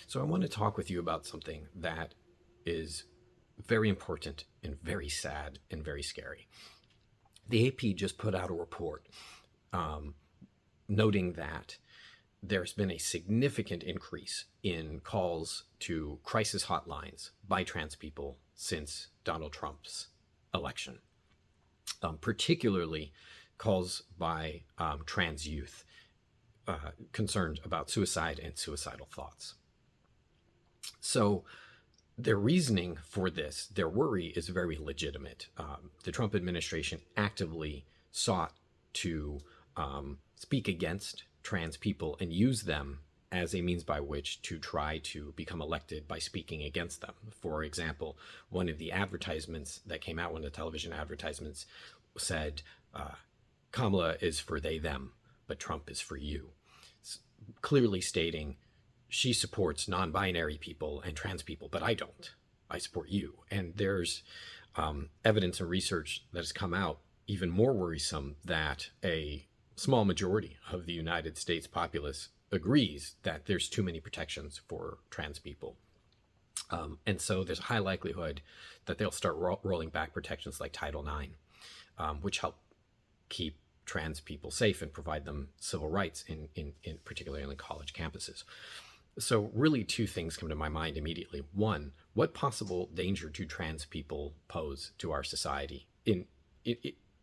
So I want to talk with you about something that is very important and very sad and very scary. The AP just put out a report noting that there's been a significant increase in calls to crisis hotlines by trans people since Donald Trump's election, particularly calls by trans youth concerned about suicide and suicidal thoughts. So their reasoning for this, their worry is very legitimate. The Trump administration actively sought to speak against trans people and use them as a means by which to try to become elected by speaking against them. For example, one of the advertisements that came out, one of the television advertisements said, Kamala is for they, them, but Trump is for you. Clearly stating she supports non-binary people and trans people, but I don't. I support you. And there's evidence and research that has come out even more worrisome that a small majority of the United States populace agrees that there's too many protections for trans people. And so there's a high likelihood that they'll start rolling back protections like Title IX, which help keep trans people safe and provide them civil rights, in particularly on the college campuses. So really two things come to my mind immediately. One, what possible danger do trans people pose to our society in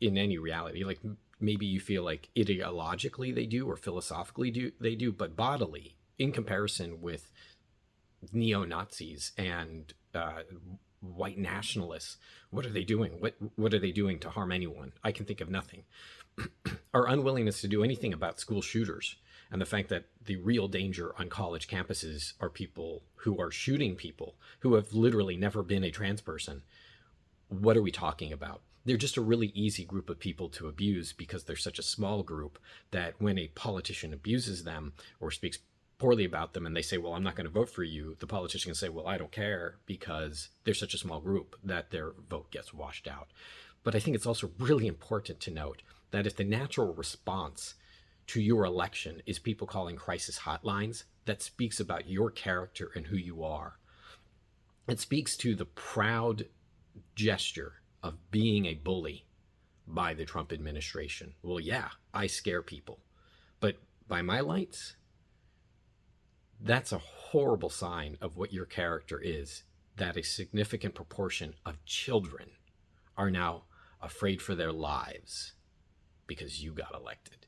any reality? Like maybe you feel like ideologically they do or philosophically they do, but bodily, in comparison with neo-Nazis and white nationalists, what are they doing? What are they doing to harm anyone? I can think of nothing. Our unwillingness to do anything about school shooters and the fact that the real danger on college campuses are people who are shooting people who have literally never been a trans person. What are we talking about? They're just a really easy group of people to abuse because they're such a small group that when a politician abuses them or speaks poorly about them and they say, well, I'm not going to vote for you, the politician can say, well, I don't care, because they're such a small group that their vote gets washed out. But I think it's also really important to note that if the natural response to your election is people calling crisis hotlines, that speaks about your character and who you are. It speaks to the proud gesture of being a bully by the Trump administration. Well, yeah, I scare people, but by my lights, that's a horrible sign of what your character is, that a significant proportion of children are now afraid for their lives because you got elected.